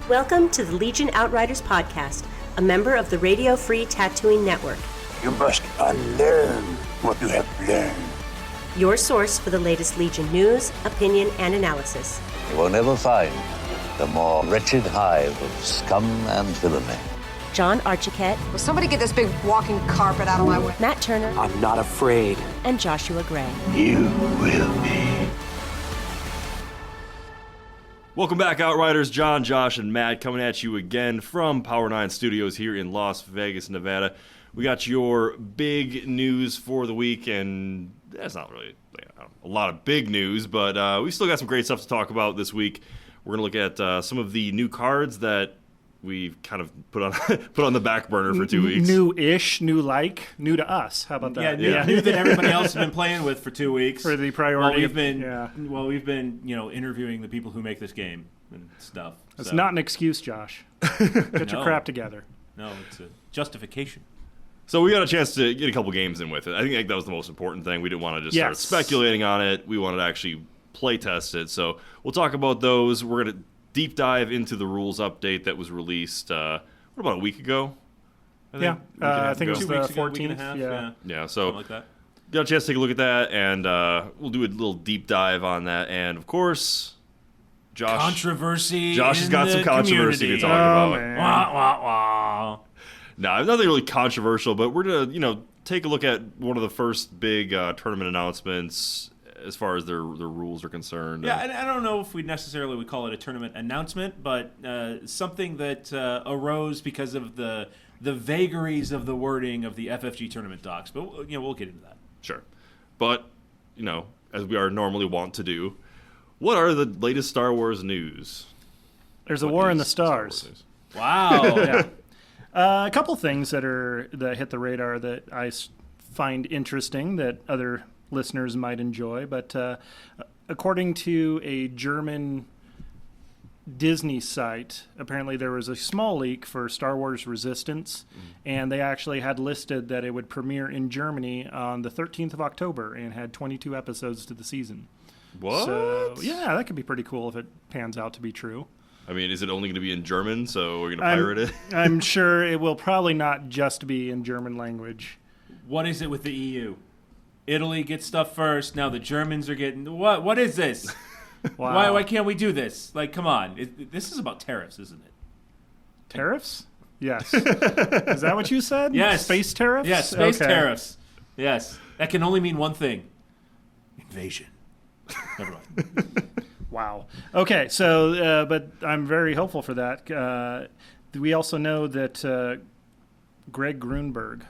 Welcome to the Legion Outriders podcast, a member of the Radio Free Tattooing Network. You must unlearn what you have learned. Your source for the latest Legion news, opinion, and analysis. You will never find the more wretched hive of scum and villainy. John Archiquette. Will somebody get this big walking carpet out of my way? Matt Turner. I'm not afraid. And Joshua Gray. You will be. Welcome back, Outriders. John, Josh, and Matt coming at you again from Power 9 Studios here in Las Vegas, Nevada. We got your big news for the week, and that's not really a lot of big news, but we still got some great stuff to talk about this week. We're going to look at some of the new cards that we've kind of put on the back burner for 2 weeks. New-ish, new to us. How about that? Yeah, new that everybody else has been playing with for 2 weeks. For the priority. We've been interviewing the people who make this game and stuff. It's not an excuse, Josh. Get your crap together. No, it's a justification. So we got a chance to get a couple games in with it. I think that was the most important thing. We didn't want to just start speculating on it. We wanted to actually play test it. So we'll talk about those. We're going to deep dive into the rules update that was released, about a week ago? I think it was the 14th. Yeah, so like that. Got a chance to take a look at that, and we'll do a little deep dive on that. And, of course, Josh... Controversy Josh has got some controversy to talk about. Man. Wah, wah, wah. No, nothing really controversial, but we're going to, take a look at one of the first big tournament announcements as far as their rules are concerned. Yeah, and I don't know if we necessarily would call it a tournament announcement, but something that arose because of the vagaries of the wording of the FFG tournament docs. But we'll get into that. Sure. But, as we are normally wont to do, what are the latest Star Wars news? There's a war in the stars. Wow. Yeah. A couple things that hit the radar that I find interesting that other listeners might enjoy, but according to a German Disney site, apparently there was a small leak for Star Wars Resistance, and they actually had listed that it would premiere in Germany on the 13th of October and had 22 episodes to the season. What? So, yeah, that could be pretty cool if it pans out to be true. I mean, is it only going to be in German, so we're going to pirate it? I'm sure it will probably not just be in German language. What is it with the EU? Italy gets stuff first. Now the Germans are getting... What is this? Wow. Why can't we do this? Like, come on. This is about tariffs, isn't it? Tariffs? Yes. Is that what you said? Yes. Space tariffs? Yes, space tariffs. Yes. That can only mean one thing. Invasion. Never mind. Wow. Okay, so, but I'm very hopeful for that. We also know that Greg Grunberg...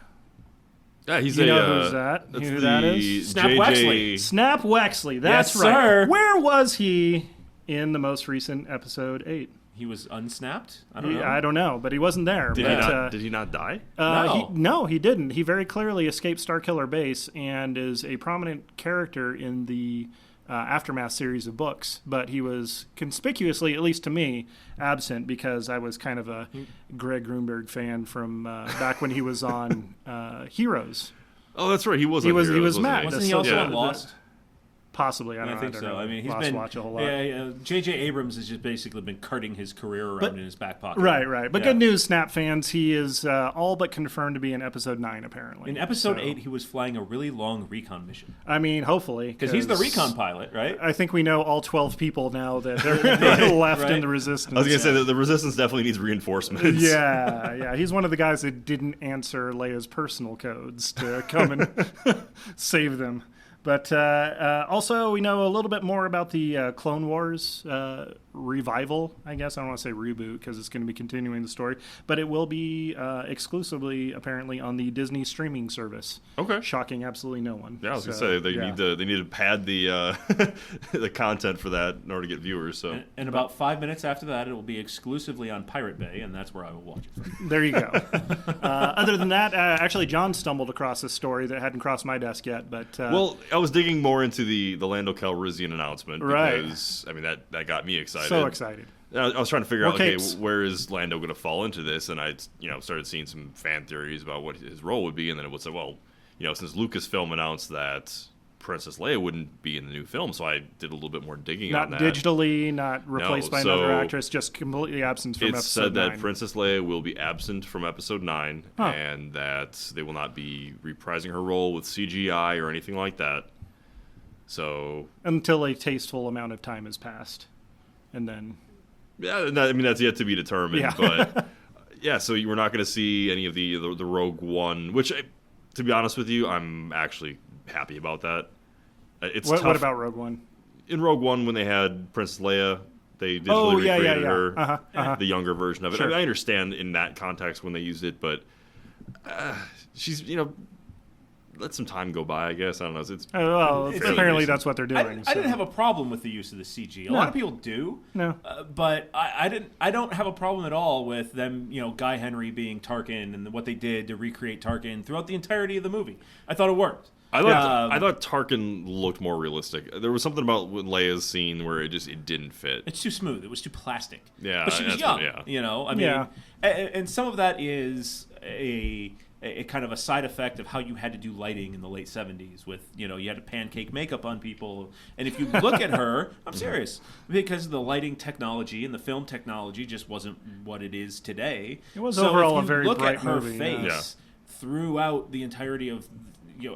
Yeah, he's who's that? You know who that is? Snap Wexley. Snap Wexley. That's yes, right. Sir. Where was he in the most recent episode 8? He was unsnapped? I don't know, but he wasn't there. Did he not die? No. He didn't. He very clearly escaped Starkiller Base and is a prominent character in the Aftermath series of books, but he was conspicuously, at least to me, absent because I was kind of a Greg Grunberg fan from back when he was on Heroes. Oh, that's right. He was Matt. Wasn't he also on Lost? Possibly. I think so. I mean, he's been watch a whole lot. Yeah, J.J. Abrams has just basically been carting his career around in his back pocket. Right. But good news, Snap fans. He is all but confirmed to be in Episode 9, apparently. In Episode 8, he was flying a really long recon mission. I mean, hopefully. Because he's the recon pilot, right? I think we know all 12 people now that are left in the Resistance. I was going to say that the Resistance definitely needs reinforcements. Yeah. He's one of the guys that didn't answer Leia's personal codes to come and save them. But also, we know a little bit more about the Clone Wars revival, I guess. I don't want to say reboot because it's going to be continuing the story. But it will be exclusively, apparently, on the Disney streaming service. Okay. Shocking absolutely no one. Yeah, I was going to say, they need to pad the the content for that in order to get viewers. So. And about 5 minutes after that, it will be exclusively on Pirate Bay, and that's where I will watch it from. There you go. Other than that, actually, John stumbled across a story that hadn't crossed my desk yet. But well, I was digging more into the Lando Calrissian announcement because I mean that got me excited. So excited. I was trying to figure out, okay, where is Lando going to fall into this? And I, started seeing some fan theories about what his role would be, and then it would say, well, since Lucasfilm announced that Princess Leia wouldn't be in the new film, so I did a little bit more digging Not on that. digitally, not replaced by another so actress, just completely absent from It's episode said 9. that Princess Leia will be absent from episode 9, and that they will not be reprising her role with CGI or anything like that. So Until a tasteful amount of time has passed. And then... yeah, I mean that's yet to be determined. Yeah. But yeah, so we're not going to see any of the Rogue One, which, to be honest with you, I'm actually happy about that. It's what tough. about Rogue One? In Rogue One, when they had Princess Leia, they digitally recreated her, the younger version of it. Sure. I mean, I understand in that context when they used it, but she's, let some time go by, I guess. I don't know. It's Apparently that's what they're doing. I didn't have a problem with the use of the CG. A lot of people do. No. But I didn't. I don't have a problem at all with them, Guy Henry being Tarkin and what they did to recreate Tarkin throughout the entirety of the movie. I thought it worked. I thought Tarkin looked more realistic. There was something about Leia's scene where it didn't fit. It's too smooth. It was too plastic. Yeah, but she was young. I mean, and some of that is a kind of a side effect of how you had to do lighting in the late 70s with, you had to pancake makeup on people. And if you look at her, I'm serious, because the lighting technology and the film technology just wasn't what it is today. It was so overall if a you very look bright at her movie, face throughout the entirety of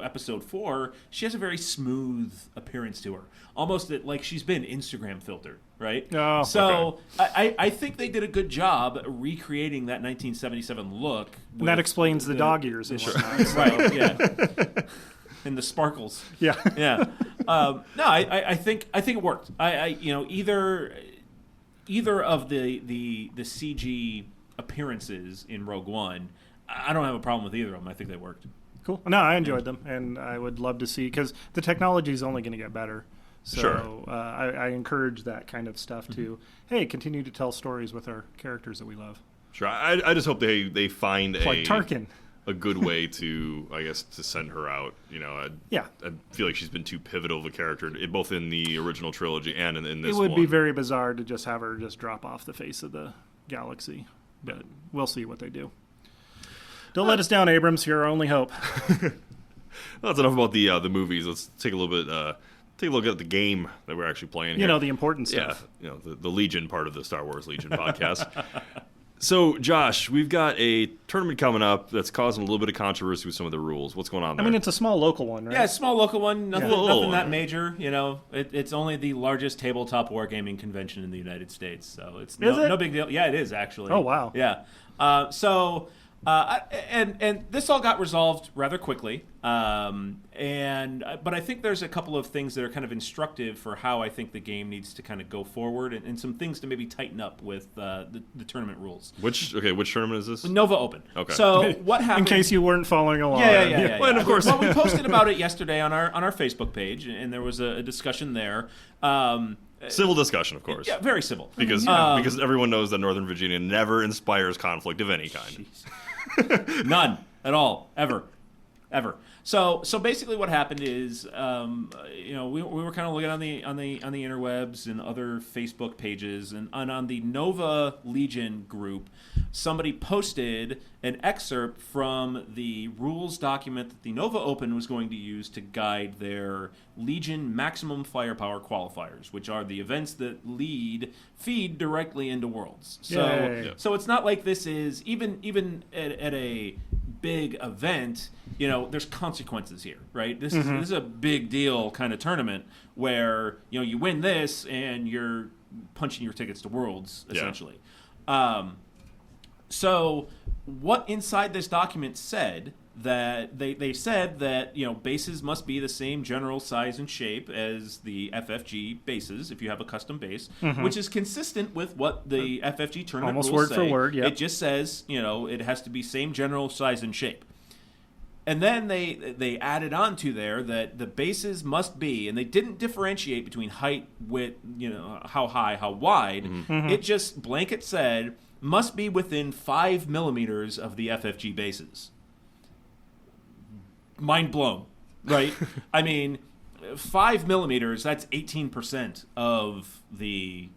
episode 4, she has a very smooth appearance to her, almost like she's been Instagram filtered, right? Oh, so I think they did a good job recreating that 1977 look. And that explains the dog ears and whatnot. Right? Yeah, and the sparkles. Yeah, yeah. No, I think it worked. Either of the CG appearances in Rogue One, I don't have a problem with either of them. I think they worked. Cool. No, I enjoyed them, and I would love to see, because the technology is only going to get better. So Sure. I encourage that kind of stuff to, hey, continue to tell stories with our characters that we love. Sure. I just hope they find Like Tarkin. a good way to, I guess, to send her out. I feel like she's been too pivotal of a character, both in the original trilogy and in this one. It would be very bizarre to just have her just drop off the face of the galaxy, but we'll see what they do. Don't let us down, Abrams. You're our only hope. Well, that's enough about the movies. Let's take a little bit. Take a look at the game that we're actually playing here. The important stuff. Yeah, the Legion part of the Star Wars Legion podcast. So, Josh, we've got a tournament coming up that's causing a little bit of controversy with some of the rules. What's going on there? I mean, it's a small local one, right? Yeah, a small local one. Nothing, Yeah. nothing that major. It's only the largest tabletop wargaming convention in the United States, so it's no big deal. Yeah, it is actually. Oh, wow. Yeah. And this all got resolved rather quickly. But I think there's a couple of things that are kind of instructive for how I think the game needs to kind of go forward, and some things to maybe tighten up with the tournament rules. Which tournament is this? Nova Open. Okay. So what happened? In case you weren't following along. Yeah. Well, and of course, we posted about it yesterday on our Facebook page, and there was a discussion there. Civil discussion, of course. Yeah, very civil. Because everyone knows that Northern Virginia never inspires conflict of any kind. None at all, ever. So basically, what happened is, we were kind of looking on the interwebs and other Facebook pages, and on the Nova Legion group, somebody posted an excerpt from the rules document that the Nova Open was going to use to guide their Legion Maximum Firepower qualifiers, which are the events that feed directly into Worlds. So it's not like this is even at a big event, there's consequences here, right? This is a big deal kind of tournament where you win this and you're punching your tickets to Worlds essentially. So what inside this document said that they said that bases must be the same general size and shape as the FFG bases if you have a custom base, which is consistent with what the FFG tournament almost rules word say. for word. Yeah, it just says it has to be same general size and shape. And then they added on to there that the bases must be, and they didn't differentiate between height, width, how high, how wide. It just blanket said must be within 5 millimeters of the FFG bases. Mind blown, right? I mean, 5 millimeters, that's 18% of the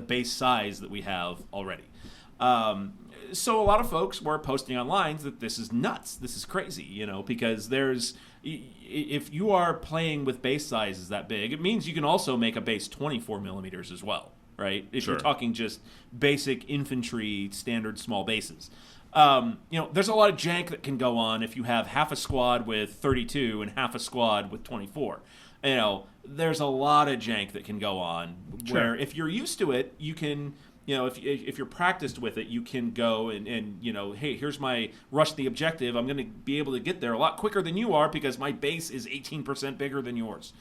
base size that we have already. So a lot of folks were posting online that this is nuts, this is crazy, because if you are playing with base sizes that big, it means you can also make a base 24 millimeters as well, right? If you're talking just basic infantry standard small bases. There's a lot of jank that can go on if you have half a squad with 32 and half a squad with 24. There's a lot of jank that can go on where if you're used to it, you can, if you're practiced with it, you can go and hey, here's my rush the objective. I'm going to be able to get there a lot quicker than you are because my base is 18% bigger than yours.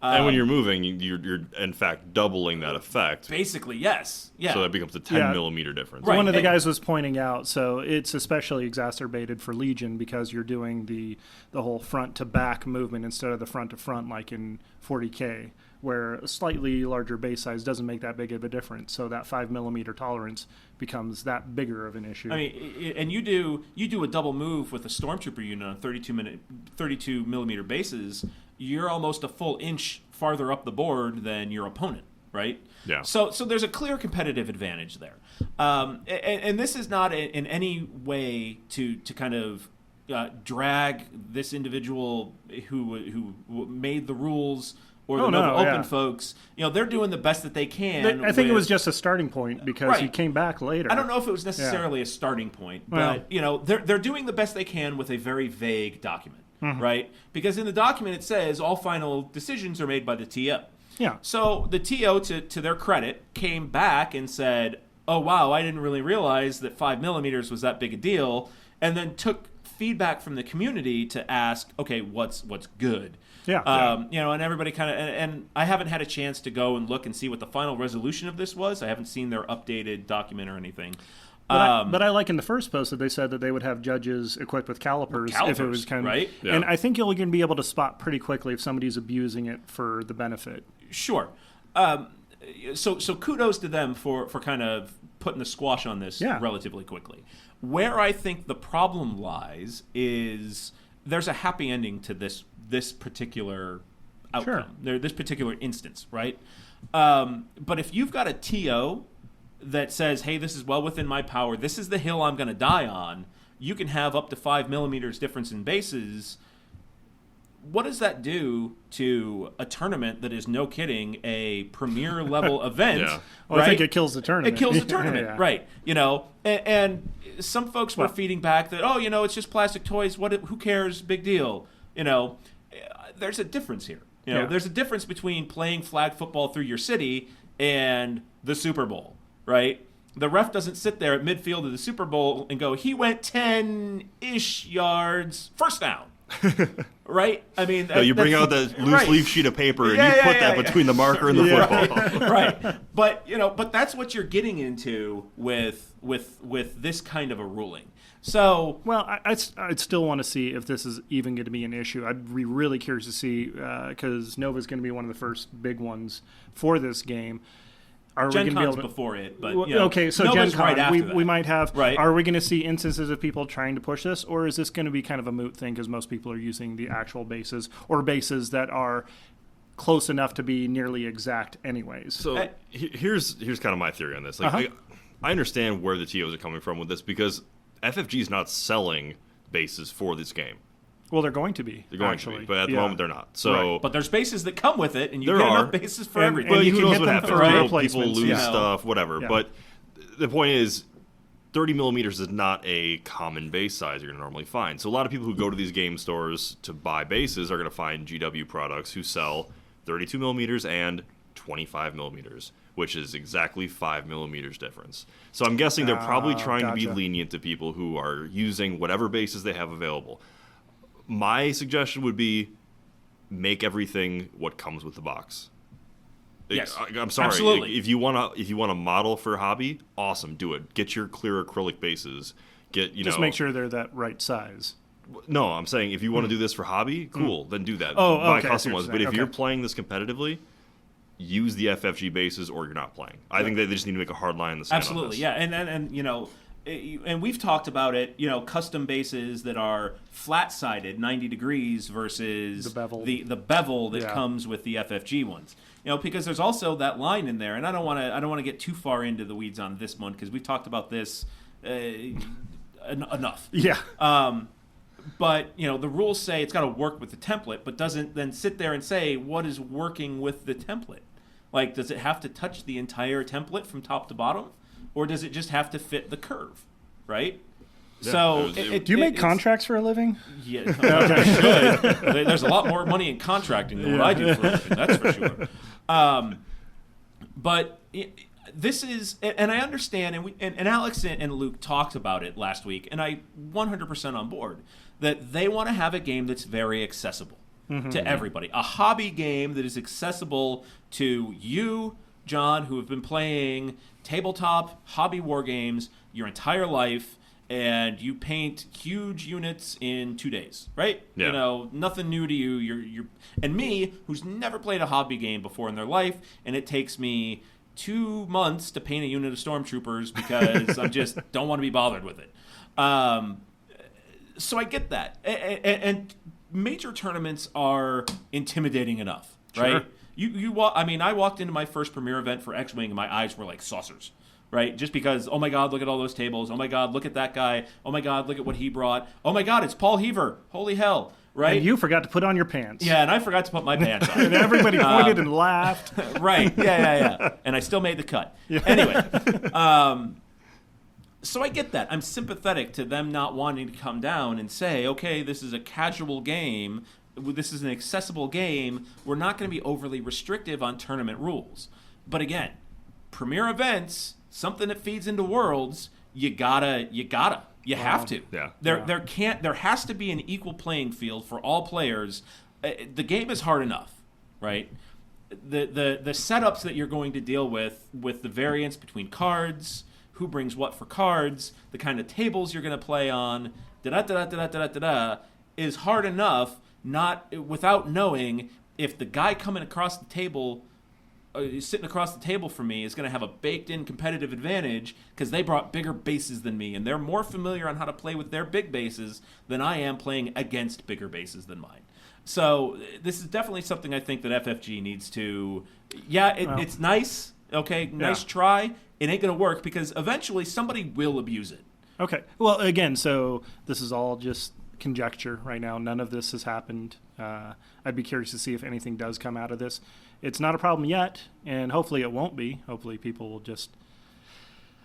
And when you're moving, you're in fact doubling that effect. Basically, yes. Yeah. So that becomes a 10 millimeter difference. Right. One of the guys was pointing out, so it's especially exacerbated for Legion because you're doing the whole front to back movement instead of the front to front like in 40K, where a slightly larger base size doesn't make that big of a difference. So that 5 millimeter tolerance becomes that bigger of an issue. I mean, and you do a double move with a stormtrooper unit on 32 millimeter bases. You're almost a full inch farther up the board than your opponent, right? Yeah. So there's a clear competitive advantage there, and this is not in any way to kind of drag this individual who made the rules or the Nova Open folks. They're doing the best that they can. I think it was just a starting point because he came back later. I don't know if it was necessarily a starting point, but they're doing the best they can with a very vague document. Mm-hmm. Right? Because in the document it says all final decisions are made by the TO. Yeah. So the TO, to their credit, came back and said, oh, wow, I didn't really realize that 5 millimeters was that big a deal, and then took feedback from the community to ask, okay, what's good? Yeah. And everybody kind of, and I haven't had a chance to go and look and see what the final resolution of this was. I haven't seen their updated document or anything. But I like in the first post that they said that they would have judges equipped with calipers if it was kind of right. Yeah. And I think you're going to be able to spot pretty quickly if somebody's abusing it for the benefit. Sure. So kudos to them for kind of putting the squash on this relatively quickly. Where I think the problem lies is there's a happy ending to this particular outcome, this particular instance, right? But if you've got a TO that says, hey, this is well within my power, this is the hill I'm going to die on, you can have up to 5 millimeters difference in bases. What does that do to a tournament that is, no kidding, a premier level event? Yeah. Well, right? I think it kills the tournament. It kills the tournament, right. And some folks were feeding back that, it's just plastic toys, who cares, big deal. There's a difference here. There's a difference between playing flag football through your city and the Super Bowl. Right? The ref doesn't sit there at midfield of the Super Bowl and go, he went 10-ish yards, first down. Right? I mean, you bring out the loose leaf sheet of paper and you put that between the marker and the football. Right. But that's what you're getting into with this kind of a ruling. So, well, I'd still want to see if this is even going to be an issue. I'd be really curious to see because Nova's going to be one of the first big ones for this game. Gen Con's before it, but okay, so Gen Con, right we might have. Right. Are we going to see instances of people trying to push this, or is this going to be kind of a moot thing because most people are using the actual bases or bases that are close enough to be nearly exact, anyways? So here's kind of my theory on this. I understand where the TOs are coming from with this because FFG is not selling bases for this game. Well, they're going to be. They're going to be, but at the moment they're not. So, but there's bases that come with it, and you get enough bases for everything. But you who can knows hit what them happens? for People lose stuff, whatever. Yeah. But the point is, 30 millimeters is not a common base size you're going to normally find. So a lot of people who go to these game stores to buy bases are going to find GW products who sell 32 millimeters and 25 millimeters, which is exactly 5 millimeters difference. So I'm guessing they're probably trying to be lenient to people who are using whatever bases they have available. My suggestion would be make everything what comes with the box. Yes, I'm sorry. Absolutely. If you want to model for hobby, awesome, do it. Get your clear acrylic bases. Just make sure they're that right size. No, I'm saying if you want to do this for hobby, cool, then do that. Oh, buy okay, custom ones. But if you're okay. playing this competitively, use the FFG bases or you're not playing. I think they just need to make a hard line in the sand. Absolutely, on this. yeah, and and we've talked about it, custom bases that are flat-sided, 90 degrees versus The bevel. the bevel that Yeah. comes with the FFG ones. Because there's also that line in there, and I don't want to get too far into the weeds on this one because we've talked about this enough. Yeah. But the rules say it's got to work with the template, but doesn't then sit there and say what is working with the template. Like, does it have to touch the entire template from top to bottom, or does it just have to fit the curve, right? Yeah, So, do Do you make contracts for a living? Yeah, I should. There's a lot more money in contracting than what I do for a living, that's for sure. But this is, and I understand, and Alex and Luke talked about it last week, and I 100% on board that they want to have a game that's very accessible to everybody. A hobby game that is accessible to you, John, who have been playing tabletop hobby war games your entire life, and you paint huge units in 2 days, right? Yeah. Nothing new to you. You're and me, who's never played a hobby game before in their life, and it takes me 2 months to paint a unit of stormtroopers because I just don't want to be bothered with it. So I get that, and major tournaments are intimidating enough, right? Sure. I walked into my first premiere event for X-Wing, and my eyes were like saucers. Right, just because, oh my God, look at all those tables. Oh my God, look at that guy. Oh my God, look at what he brought. Oh my God, it's Paul Heaver. Holy hell, right? And you forgot to put on your pants. Yeah, and I forgot to put my pants on. And everybody pointed and laughed. Right, yeah. And I still made the cut. Yeah. Anyway, so I get that. I'm sympathetic to them not wanting to come down and say, okay, this is a casual game. This is an accessible game. We're not going to be overly restrictive on tournament rules. But again, premier events, something that feeds into worlds, you have to. Yeah. There has to be an equal playing field for all players. The game is hard enough, right? The setups that you're going to deal with the variance between cards, who brings what for cards, the kind of tables you're going to play on, is hard enough, not without knowing if the guy coming across the table, sitting across the table from me, is going to have a baked-in competitive advantage because they brought bigger bases than me, and they're more familiar on how to play with their big bases than I am playing against bigger bases than mine. So this is definitely something I think that FFG needs to. Yeah, it's nice. Okay, nice try. It ain't going to work because eventually somebody will abuse it. Okay. Well, again, so this is all just conjecture right now. None of this has happened. I'd be curious to see if anything does come out of this. It's not a problem yet, and hopefully it won't be. Hopefully people will just...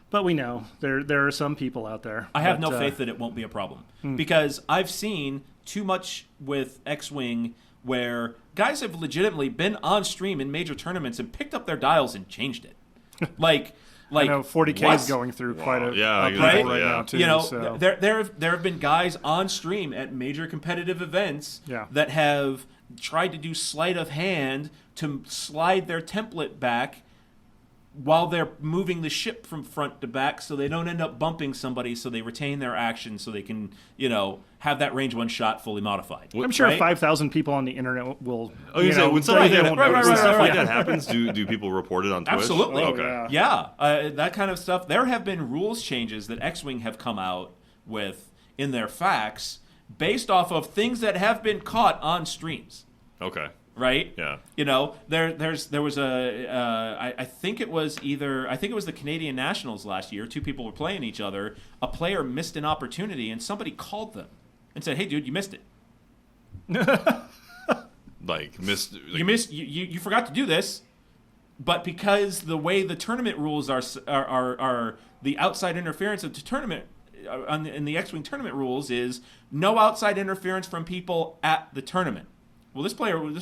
But we know there are some people out there. I have no faith that it won't be a problem because I've seen too much with X-Wing where guys have legitimately been on stream in major tournaments and picked up their dials and changed it. Like I know 40K is going through quite a exactly, right now too. So. There have been guys on stream at major competitive events that have tried to do sleight of hand to slide their template back while they're moving the ship from front to back so they don't end up bumping somebody, so they retain their action so they can, have that range one shot fully modified. I'm sure 5,000 people on the internet will. When stuff like that happens, do people report it on Twitch? Absolutely. Okay. Yeah, that kind of stuff. There have been rules changes that X-Wing have come out with in their facts based off of things that have been caught on streams. Okay. Right? Yeah. There was I think it was the Canadian Nationals last year. Two people were playing each other. A player missed an opportunity, and somebody called them and said, "Hey, dude, you missed it. You forgot to do this." But because the way the tournament rules are the outside interference of the tournament in the X-Wing tournament rules is no outside interference from people at the tournament. Well, this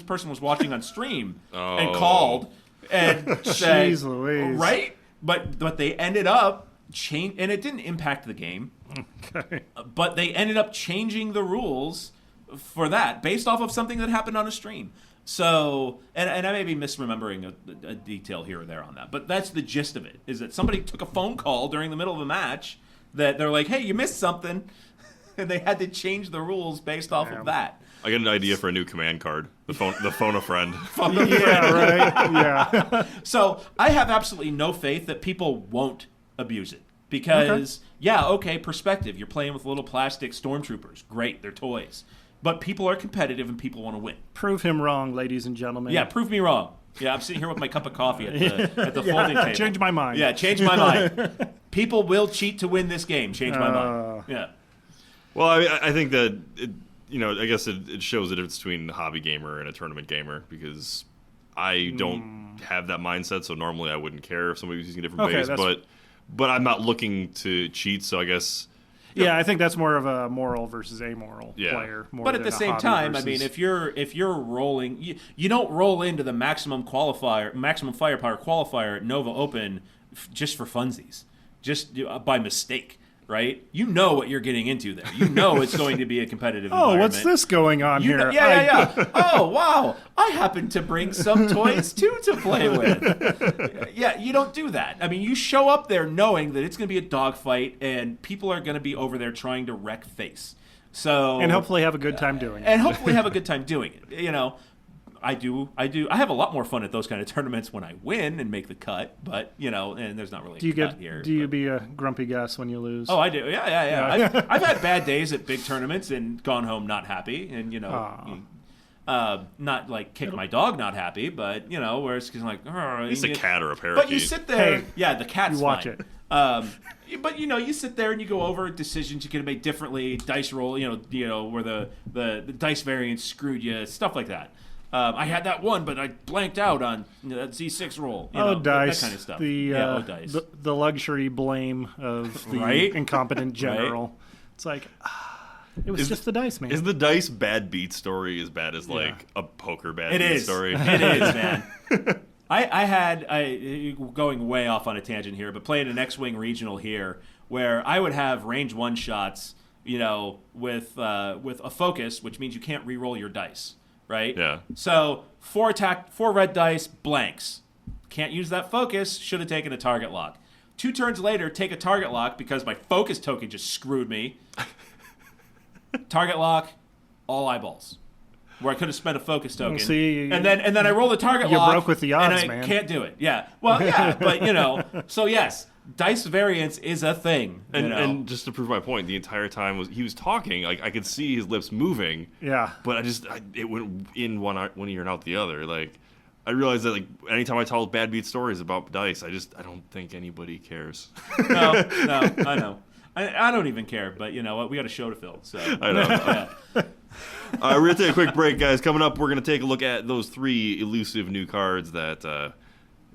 person was watching on stream and called and said, Jeez Louise. Right? But they ended up and it didn't impact the game. Okay. But they ended up changing the rules for that based off of something that happened on a stream. So, and I may be misremembering a detail here or there on that, but that's the gist of it, is that somebody took a phone call during the middle of a match that they're like, hey, you missed something, and they had to change the rules based off of that. I got an idea for a new command card. The phone a friend. Yeah, right. Yeah. So I have absolutely no faith that people won't abuse it Because, perspective. You're playing with little plastic stormtroopers. Great, they're toys. But people are competitive and people want to win. Prove him wrong, ladies and gentlemen. Yeah, prove me wrong. Yeah, I'm sitting here with my cup of coffee at the folding table. Change my mind. Yeah, change my mind. People will cheat to win this game. Change my mind. Yeah. Well, I think that I guess it shows the difference between a hobby gamer and a tournament gamer, because I don't have that mindset. So normally I wouldn't care if somebody was using different bays, but I'm not looking to cheat. So I guess. Yeah, I think that's more of a moral versus amoral player. But at the same time, I mean, if you're rolling, you don't roll into the maximum firepower qualifier at Nova Open just for funsies, just by mistake, right? You know what you're getting into there. You know it's going to be a competitive environment. What's this going on here? Yeah. Oh, wow. I happen to bring some toys, too, to play with. Yeah, you don't do that. I mean, you show up there knowing that it's going to be a dogfight and people are going to be over there trying to wreck face. And hopefully have a good time doing it. I do. I have a lot more fun at those kind of tournaments when I win and make the cut, but, and there's not really a cut here. Do you be a grumpy Gus when you lose? Oh, I do. Yeah. I've had bad days at big tournaments and gone home not happy, and, not like kick my dog not happy, but, where it's like, it's a cat or a parakeet. But you sit there. Hey, yeah, the cat's you watch fine. It. But you sit there and you go over decisions you could have made differently, dice roll, where the dice variance screwed you, stuff like that. I had that one, but I blanked out on that Z6 roll. Dice. That kind of stuff. Dice. The luxury blame of the incompetent general. Right? It's like, it was just the dice, man. Is the dice bad beat story as bad as like a poker bad beat story? It is, man. I had going way off on a tangent here, but playing an X-Wing regional here, where I would have range one shots, with a focus, which means you can't re-roll your dice. Right? Yeah. So 4 red dice, blanks. Can't use that focus. Should have taken a target lock. 2 turns later, take a target lock because my focus token just screwed me. Target lock, all eyeballs. Where I could have spent a focus token. And then I roll the target lock. You broke with the odds, and I man. Can't do it. Yeah. Well, yeah, but so yes. Dice variance is a thing. And just to prove my point, the entire time he was talking, like I could see his lips moving. Yeah. But it went in one ear and out the other. Like I realized that like anytime I tell bad beat stories about dice, I don't think anybody cares. No, I know. I don't even care, but you know what? We got a show to fill. So I know. Yeah. All right, we're gonna take a quick break, guys. Coming up, we're gonna take a look at those 3 elusive new cards that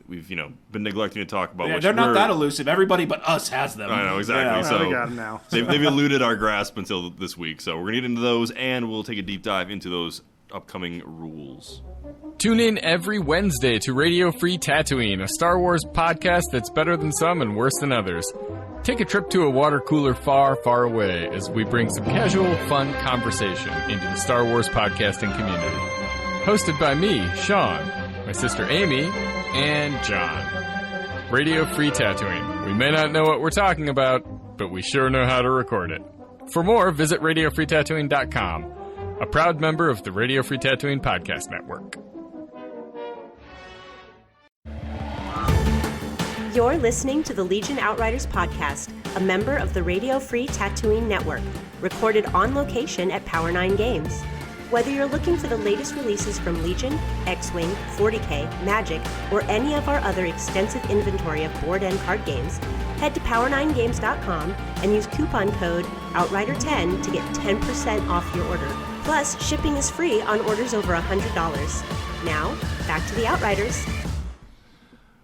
we've been neglecting to talk about. Yeah, they're not that elusive. Everybody but us has them. I know, exactly. So we got them now. they've eluded our grasp until this week. So we're going to get into those, and we'll take a deep dive into those upcoming rules. Tune in every Wednesday to Radio Free Tatooine, a Star Wars podcast that's better than some and worse than others. Take a trip to a water cooler far, far away as we bring some casual, fun conversation into the Star Wars podcasting community. Hosted by me, Sean, my sister Amy, and John. Radio Free Tatooine. We may not know what we're talking about, but we sure know how to record it. For more, visit RadioFreeTatooine.com, a proud member of the Radio Free Tatooine Podcast Network. You're listening to the Legion Outriders podcast, a member of the Radio Free Tatooine Network, recorded on location at Power 9 Games. Whether you're looking for the latest releases from Legion, X-Wing, 40K, Magic, or any of our other extensive inventory of board and card games, head to power9games.com and use coupon code OUTRIDER10 to get 10% off your order. Plus, shipping is free on orders over $100. Now, back to the Outriders.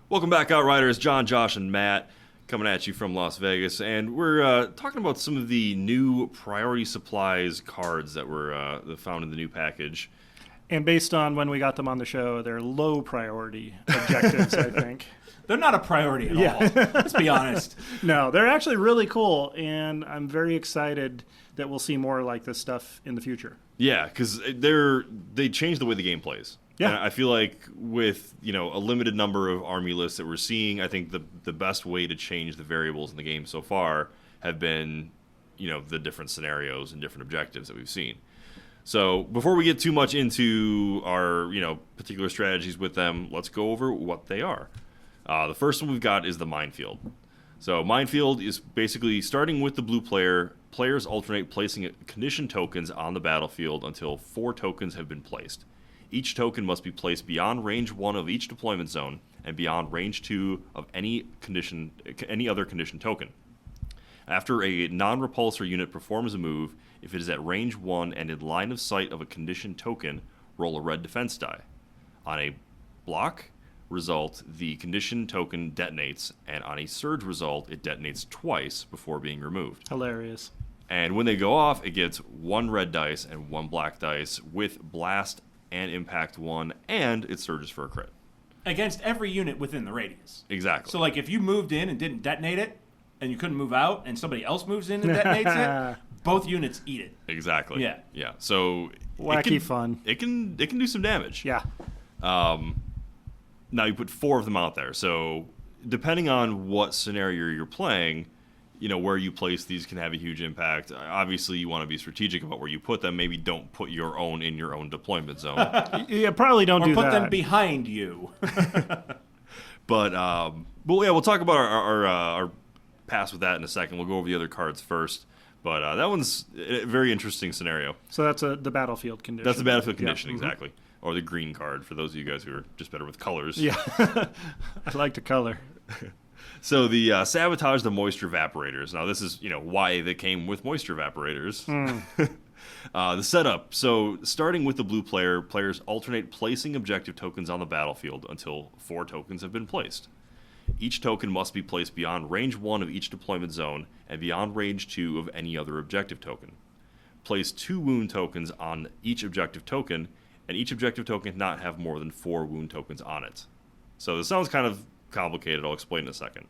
Welcome back, Outriders. John, Josh, and Matt coming at you from Las Vegas, and we're talking about some of the new priority supplies cards that were found in the new package. And based on when we got them on the show, they're low priority objectives, I think. They're not a priority at all. Let's be honest. No, they're actually really cool, and I'm very excited that we'll see more like this stuff in the future. Yeah, because they changed the way the game plays. Yeah. And I feel like with a limited number of army lists that we're seeing, I think the best way to change the variables in the game so far have been the different scenarios and different objectives that we've seen. So before we get too much into our particular strategies with them, let's go over what they are. The first one we've got is the minefield. So Minefield is basically starting with the blue player. Players alternate placing condition tokens on the battlefield until 4 tokens have been placed. Each token must be placed beyond range 1 of each deployment zone and beyond range 2 of any other condition token. After a non-repulsor unit performs a move, if it is at range 1 and in line of sight of a condition token, roll a red defense die. On a block result, the condition token detonates, and on a surge result, it detonates twice before being removed. Hilarious. And when they go off, it gets 1 red dice and 1 black dice with blast and impact 1, and it surges for a crit. Against every unit within the radius. Exactly. So, like, if you moved in and didn't detonate it, and you couldn't move out, and somebody else moves in and detonates it, both units eat it. Exactly. Yeah. Yeah. So Wacky fun. It can do some damage. Yeah. Now you put 4 of them out there, so depending on what scenario you're playing, where you place these can have a huge impact. Obviously, you want to be strategic about where you put them. Maybe don't put your own in your own deployment zone. Yeah, probably don't do that. Or put them behind you. But yeah, we'll talk about our pass with that in a second. We'll go over the other cards first. But that one's a very interesting scenario. So that's the battlefield condition. That's the battlefield condition, yeah. exactly. Or the green card, for those of you guys who are just better with colors. Yeah, I like to color. So the Sabotage the moisture evaporators. Now this is why they came with moisture evaporators. The setup. So starting with the blue player, players alternate placing objective tokens on the battlefield until 4 tokens have been placed. Each token must be placed beyond range 1 of each deployment zone and beyond range 2 of any other objective token. Place 2 wound tokens on each objective token, and each objective token cannot have more than 4 wound tokens on it. So this sounds kind of complicated. I'll explain in a second.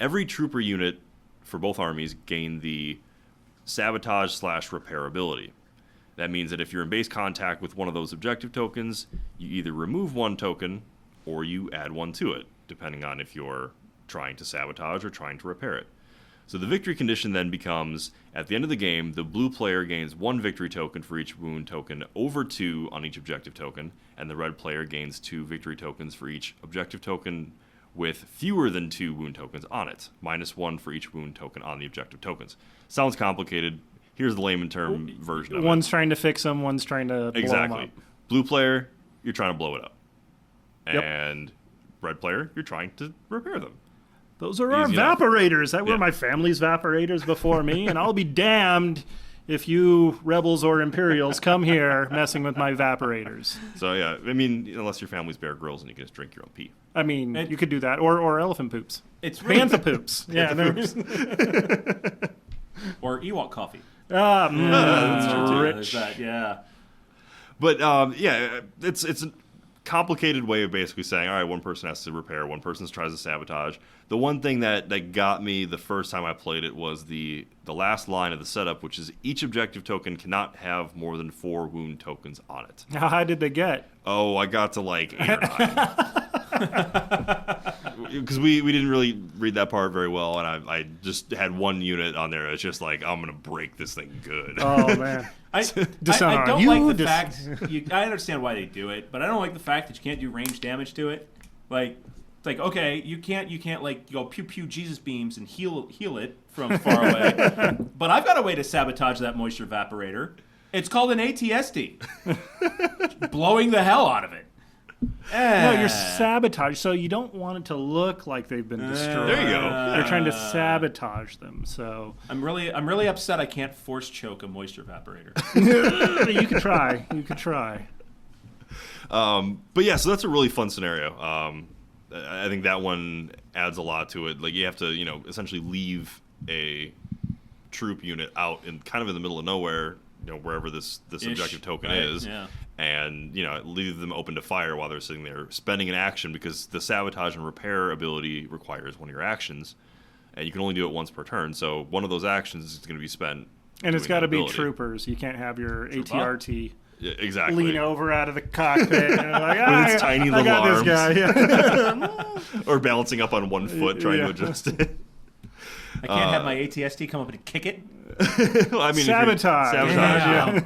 Every trooper unit for both armies gain the Sabotage/repair ability. That means that if you're in base contact with one of those objective tokens, you either remove 1 token or you add 1 to it, depending on if you're trying to sabotage or trying to repair it. So the victory condition then becomes, at the end of the game, the blue player gains 1 victory token for each wound token over 2 on each objective token, and the red player gains 2 victory tokens for each objective token with fewer than 2 wound tokens on it, -1 for each wound token on the objective tokens. Sounds complicated. Here's the layman term version of it. One's trying to fix them, one's trying to blow them up. Blue player, you're trying to blow it up. Yep. And red player, you're trying to repair them. Those are our evaporators. That were my family's evaporators before me, and I'll be damned if you rebels or Imperials come here messing with my evaporators. So yeah, I mean, unless your family's Bear Grylls and you can just drink your own pee. I mean, you could do that, or elephant poops. It's really Bantha poops. Yeah, or Ewok coffee. That's true. There's that, yeah. But yeah, it's a complicated way of basically saying, all right, one person has to repair, one person tries to sabotage. The one thing that got me the first time I played it was the last line of the setup, which is each objective token cannot have more than 4 wound tokens on it. How high did they get? Oh, I got to like 8 or 9. Because we didn't really read that part very well, and I just had 1 unit on there. It's just like, I'm going to break this thing good. Oh, man. I don't like the fact. I understand why they do it, but I don't like the fact that you can't do range damage to it. Like, it's like, okay, you can't like go pew pew Jesus beams and heal it from far away. But I've got a way to sabotage that moisture evaporator. It's called an ATSD. Blowing the hell out of it. No, you're sabotage, so you don't want it to look like they've been destroyed. There you go. You're trying to sabotage them. So I'm really upset I can't force choke a moisture evaporator. You could try. But yeah, so that's a really fun scenario. I think that one adds a lot to it. Like you have to, essentially leave a troop unit out in kind of in the middle of nowhere, wherever this objective token is. Yeah. And leave them open to fire while they're sitting there spending an action, because the sabotage and repair ability requires one of your actions, and you can only do it once per turn. So one of those actions is going to be spent. And it's got to be troopers. You can't have your ATRT exactly lean over out of the cockpit and like, with its tiny little arms. This guy. Yeah. Or balancing up on one foot trying to adjust it. I can't have my ATST come up and kick it. Well, I mean, sabotage. Yeah.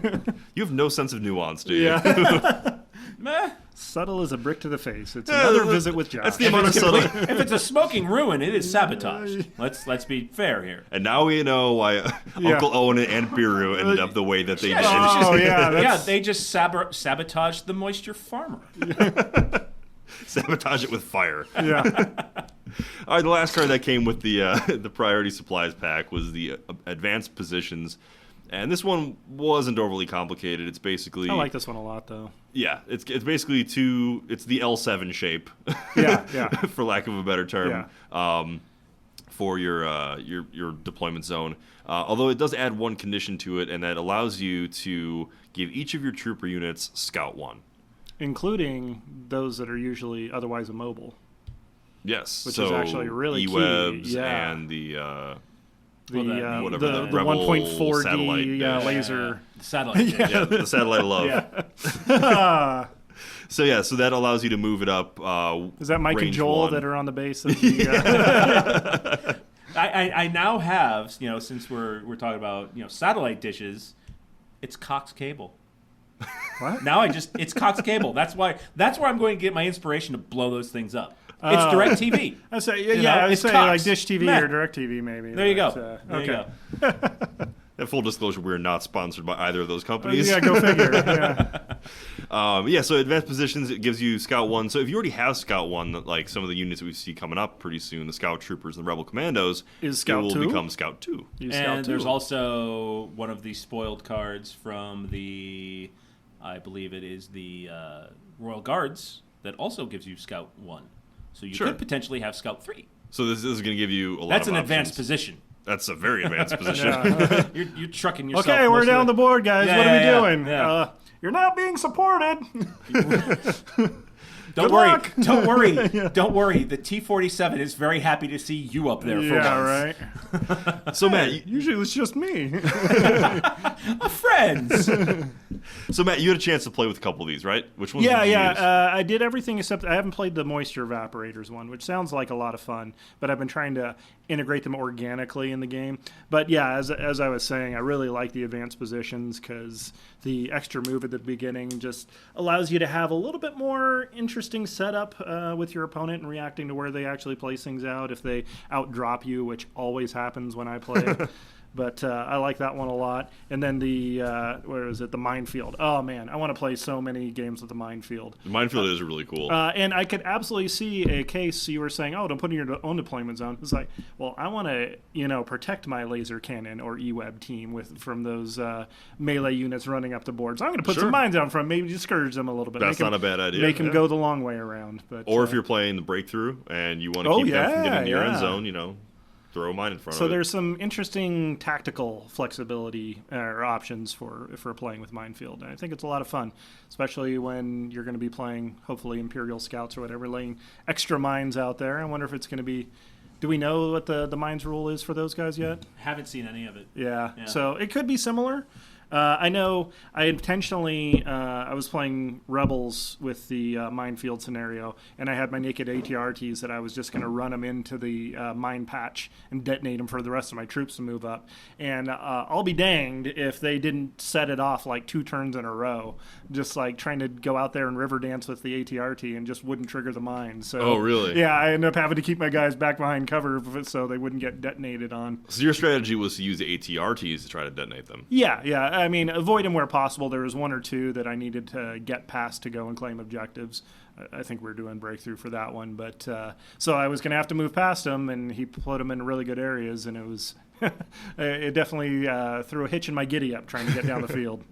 You have no sense of nuance, do you? Yeah. Meh. Subtle as a brick to the face. It's another visit with Josh. That's the amount of subtle. If it's a smoking ruin, it is sabotage. Let's be fair here. And now we know why Uncle Owen and Aunt Biru ended up the way that they did. Oh, yeah. They just sabotaged the moisture farmer. Sabotage it with fire. Yeah. All right, the last card that came with the priority supplies pack was the advanced positions. And this one wasn't overly complicated. It's basically... I like this one a lot, though. Yeah, it's basically it's the L7 shape. Yeah. For lack of a better term. Yeah. For your deployment zone. Although it does add one condition to it, and that allows you to give each of your trooper units Scout 1. Including those that are usually otherwise immobile. Yes. Which is actually really key. E-webs and the whatever the 1.4D satellite laser. The satellite. Yeah, the satellite of love. Yeah. So that allows you to move it up. Is that Mike and Joel 1. that are on the base of the... I now have, since we're talking about satellite dishes, it's Cox cable. What? Now it's Cox cable. That's where I'm going to get my inspiration to blow those things up. It's DirecTV. I say it's Cox. like Dish TV Matt. or DirecTV maybe. There you go. There you go. And full disclosure, we're not sponsored by either of those companies. Yeah, go figure. Yeah. So advanced positions, it gives you Scout 1. So if you already have Scout 1, like some of the units that we see coming up pretty soon, the Scout Troopers and the Rebel Commandos, Is Scout it will 2? become Scout 2. And there's also one of the spoiled cards from the, I believe it is the Royal Guards, that also gives you Scout 1. So you could potentially have Scout 3. So this is going to give you a lot That's of an options. advanced position. That's a very advanced position. You're trucking yourself. Okay, we're down the board, guys. What are we doing? Yeah. You're not being supported. Don't worry. Don't worry. The T-47 is very happy to see you up there for once. Right. So Matt, Usually it's just me. Friends. So Matt, you had a chance to play with a couple of these, right? Which ones? Yeah, did you use? I did everything except I haven't played the moisture evaporators one, which sounds like a lot of fun, but I've been trying to integrate them organically in the game. But yeah, as I was saying, I really like the advanced positions because the extra move at the beginning just allows you to have a little bit more interesting setup with your opponent and reacting to where they actually place things out if they outdrop you, which always happens when I play. But I like that one a lot. And then the, where is it? The Minefield. Oh, man. I want to play so many games with the Minefield. The Minefield is really cool. And I could absolutely see a case you were saying, don't put in your own deployment zone. It's like, well, I want to, protect my laser cannon or E-Web team from those melee units running up the board. So I'm going to put some mines out front, maybe discourage them a little bit. That's not a bad idea. Make them go the long way around. But or if you're playing the breakthrough and you want to keep them from getting into your end zone, throw a mine in front of it. So there's some interesting tactical flexibility or options for playing with Minefield. And I think it's a lot of fun, especially when you're going to be playing, hopefully, Imperial Scouts or whatever, laying extra mines out there. I wonder if it's going to be... Do we know what the mines rule is for those guys yet? Haven't seen any of it. Yeah. So it could be similar. I know I intentionally, I was playing Rebels with the minefield scenario, and I had my naked ATRTs that I was just going to run them into the mine patch and detonate them for the rest of my troops to move up. And I'll be danged if they didn't set it off like 2 turns in a row, just like trying to go out there and river dance with the ATRT and just wouldn't trigger the mine. So, oh, really? Yeah, I ended up having to keep my guys back behind cover so they wouldn't get detonated on. So your strategy was to use the ATRTs to try to detonate them? Yeah. I mean, avoid them where possible. There was 1 or 2 that I needed to get past to go and claim objectives. I think we're doing breakthrough for that one. But so I was going to have to move past them, and he put them in really good areas, and it was it definitely threw a hitch in my giddy up trying to get down the field.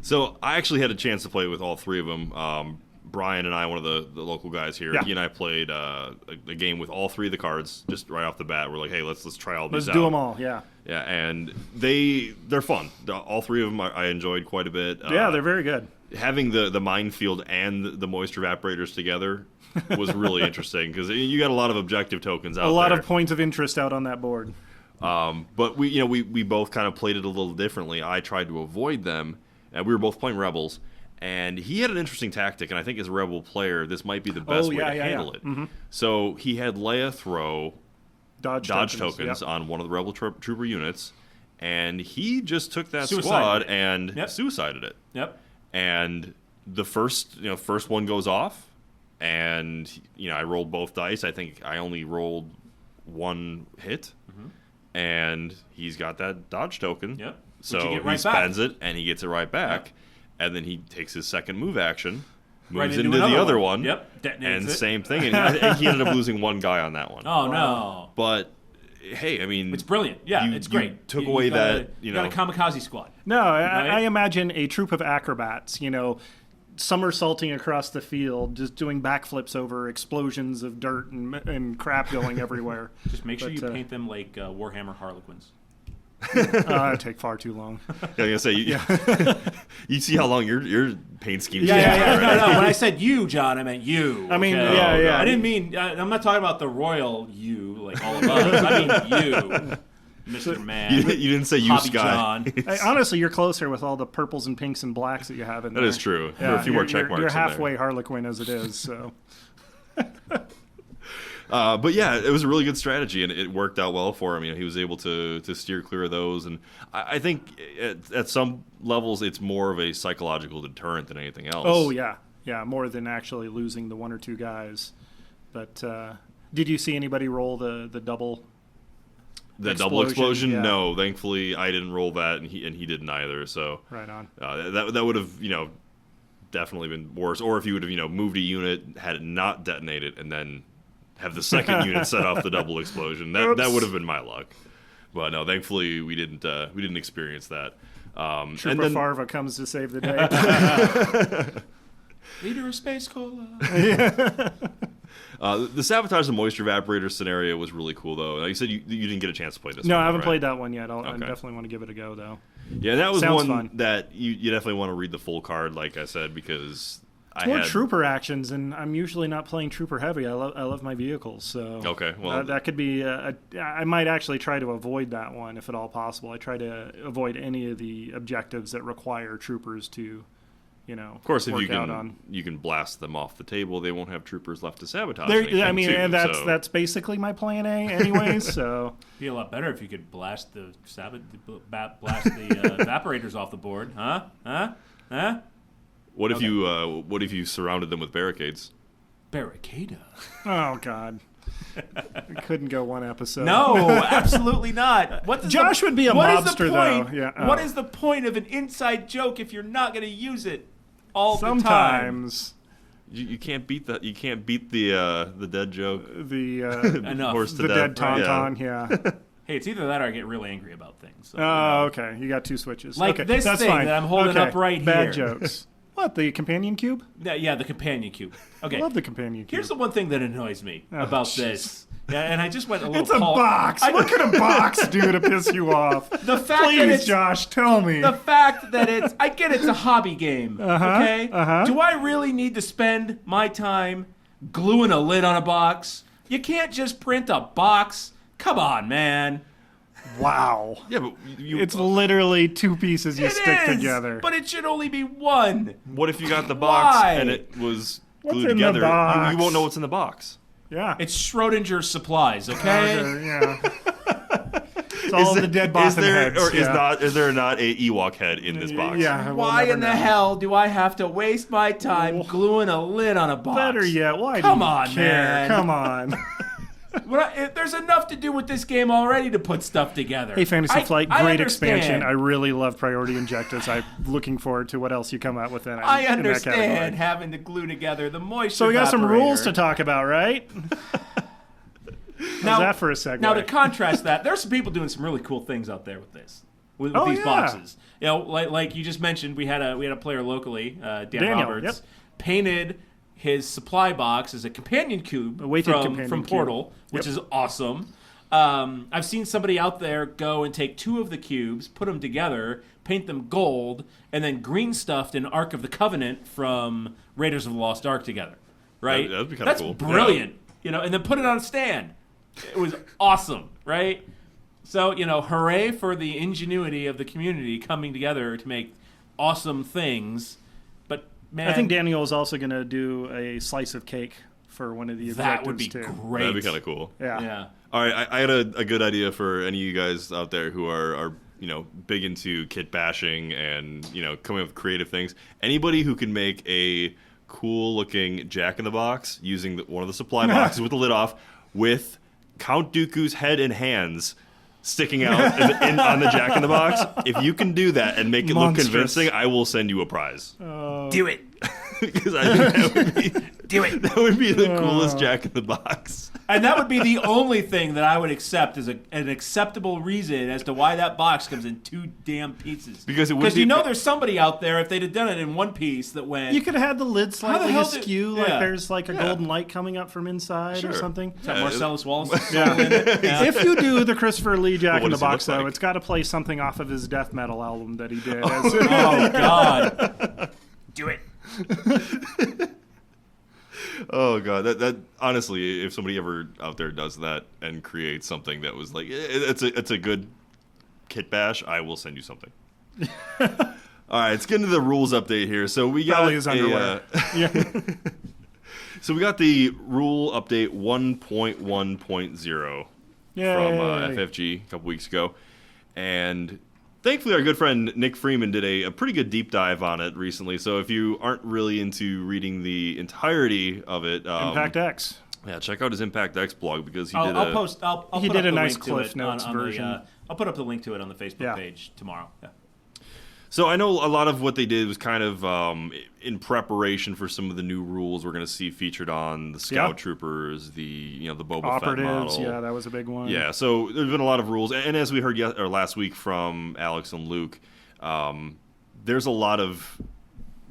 So I actually had a chance to play with all 3 of them. Brian and I, one of the local guys here, he and I played a game with all 3 of the cards just right off the bat. We're like, hey, let's try all these out. Let's do them all, yeah. Yeah, and they're fun. All 3 of them I enjoyed quite a bit. Yeah, they're very good. Having the minefield and the moisture evaporators together was really interesting because you got a lot of objective tokens out there. A lot of points of interest out on that board. But we both kind of played it a little differently. I tried to avoid them, and we were both playing Rebels. And he had an interesting tactic, and I think as a Rebel player, this might be the best way to handle it. Mm-hmm. So he had Leia throw dodge tokens on one of the Rebel trooper units, and he just took that squad and suicided it. Yep. And the first one goes off, and I rolled both dice. I think I only rolled one hit, and he's got that dodge token. Yep. So he spends it, and he gets it right back, and then he takes his second move action, moves into the other one, detonates and it. same thing. And I think he ended up losing one guy on that one. Oh no! But hey, I mean, it's brilliant. Yeah, it's great. You took away you got a kamikaze squad. No, I imagine a troop of acrobats, somersaulting across the field, just doing backflips over explosions of dirt and crap going everywhere. Just make sure you paint them like Warhammer Harlequins. It'd take far too long. Yeah, I was gonna say, you see how long your paint scheme Yeah. right? No. When I said you, John, I meant you. I mean, okay? yeah. I didn't mean. I'm not talking about the royal you, like all of us. I mean you, Mr. Man. You didn't say you, Hobby Sky. John. Honestly, you're closer with all the purples and pinks and blacks that you have in there. That is true. There are a few more check marks. You're in there. halfway Harlequin as it is, so. But yeah, it was a really good strategy, and it worked out well for him. He was able to steer clear of those, and I think at some levels it's more of a psychological deterrent than anything else. Oh yeah, more than actually losing the one or two guys. But did you see anybody roll the double? The double explosion? Yeah. No, thankfully I didn't roll that, and he didn't either. So right on. That would have definitely been worse. Or if you would have moved a unit, had it not detonated, and then have the second unit set off the double explosion. That would have been my luck. But no, thankfully we didn't experience that. Trooper Farva comes to save the day. Leader of Space Cola. The Sabotage the Moisture Evaporator scenario was really cool, though. Like you said, you didn't get a chance to play this one. No, I haven't right? played that one yet. I definitely want to give it a go, though. Yeah, that was Sounds one fun. that you definitely want to read the full card, like I said, because It's more trooper actions, and I'm usually not playing trooper heavy. I love my vehicles, so okay. Well, that could be. I might actually try to avoid that one if at all possible. I try to avoid any of the objectives that require troopers to, of course, if work you can, out on. you can blast them off the table. They won't have troopers left to sabotage. I mean, too, and that's basically my plan A, anyways. So Be a lot better if you could blast the evaporators off the board, huh? What if you surrounded them with barricades? Barricada. oh god, I couldn't go one episode. No, absolutely not. Josh would be a mobster, though. Yeah. What is the point of an inside joke if you're not going to use it all the time? Sometimes You can't beat that. You can't beat the dead joke. the horse to the death, dead right? tauntaun. Yeah. Hey, it's either that or I get really angry about things. So, Oh, okay. You got two switches. Like okay, this that's thing fine. that I'm holding up right Bad here. jokes. What, the companion cube? Yeah, the companion cube. Okay. I love the companion cube. Here's the one thing that annoys me about this. Yeah, and I just went a little. It's a box. What could a box do to piss you off? The fact that Please, it's Josh, tell me. the fact that it's. I get it's a hobby game. Okay. Do I really need to spend my time gluing a lid on a box? You can't just print a box. Come on, man. Wow. Yeah, but It's literally two pieces you It stick is, together. but it should only be one. what if you got the box Why? and it was What's glued in the together? box? You won't know what's in the box. Yeah. It's Schrodinger's supplies, okay? Yeah. It's all the dead Bothan Is there heads. or yeah. is there not a Ewok head in this box? Yeah. we'll Why never in the know. hell do I have to waste my time gluing a lid on a box? Better yet, why Come do you on, care? man. Come on. There's enough to do with this game already to put stuff together. Hey, Fantasy Flight, I great understand. expansion. I really love priority injectives. I'm looking forward to what else you come out with in it. I in that understand category. having to glue together the moisture. So we got some evaporator. rules to talk about, right? How's that for a segue? Now to contrast that, there's some people doing some really cool things out there with this, with Oh, these yeah. boxes. Like you just mentioned, we had a player locally, Dan Roberts, yep. painted his supply box as a companion cube weighted companion from cube. Portal, which is awesome. I've seen somebody out there go and take two of the cubes, put them together, paint them gold, and then green stuffed an Ark of the Covenant from Raiders of the Lost Ark together. Right? That'd be kinda cool. That's brilliant. And then put it on a stand. It was awesome, right? So, hooray for the ingenuity of the community coming together to make awesome things. But, man, I think Daniel is also going to do a slice of cake for one of the that objectives, would be too. great. That'd be kind of cool. Yeah. Yeah. All right, I had a good idea for any of you guys out there who are big into kit bashing and coming up with creative things. Anybody who can make a cool looking Jack in the Box using one of the supply boxes with the lid off with Count Dooku's head and hands sticking out on the Jack in the Box, if you can do that and make it look convincing, I will send you a prize. Do it. Because I think that would be that would be the coolest Jack in the Box. And that would be the only thing that I would accept as an acceptable reason as to why that box comes in 2 damn pieces. Because there's somebody out there, if they'd have done it in one piece, that went... You could have had the lid slightly askew, like there's like a Yeah. golden light coming up from inside or something. Is that Marcellus Wallace's soul in it? Yeah. If you do the Christopher Lee Jack What in the does he Box, look though, like? it's got to play something off of his death metal album that he did. Oh, God. Do it. Oh god, that honestly, if somebody ever out there does that and creates something that was like it's a good kit bash, I will send you something. All right, let's get into the rules update here. So we got Probably his underwear. So we got the rule update 1.1.0 from FFG a couple weeks ago, and thankfully, our good friend Nick Freeman did a pretty good deep dive on it recently. So if you aren't really into reading the entirety of it, Impact X. Yeah, check out his Impact X blog because he I'll did He put did up a the nice link to Cliff it Notes on version. I'll put up the link to it on the Facebook page tomorrow. Yeah. So I know a lot of what they did was kind of in preparation for some of the new rules we're going to see featured on the Scout Troopers, the Boba Operatives, Fett model. yeah, that was a big one. Yeah, so there's been a lot of rules, and as we heard last week from Alex and Luke, there's a lot of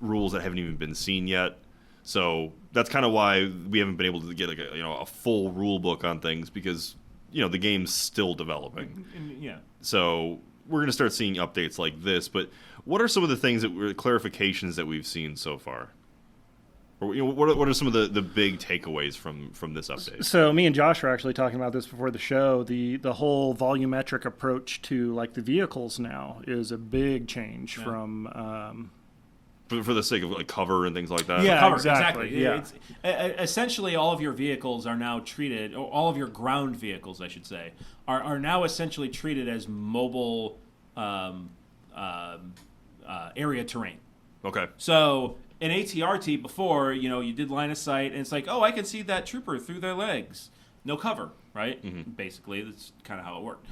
rules that haven't even been seen yet. So that's kind of why we haven't been able to get a full rule book on things because the game's still developing. Yeah. So we're going to start seeing updates like this, but what are some of the things clarifications that we've seen so far? Or what are some of the big takeaways from this update? So me and Josh were actually talking about this before the show. The whole volumetric approach to like the vehicles now is a big change from for the sake of like cover and things like that. Yeah, Cover, exactly. Yeah. It's, essentially, all of your vehicles are now treated, or all of your ground vehicles, I should say, are now essentially treated as mobile area terrain. Okay. So in ATRT before, you did line of sight, and it's like, oh, I can see that trooper through their legs. No cover, right? Mm-hmm. Basically, that's kind of how it worked.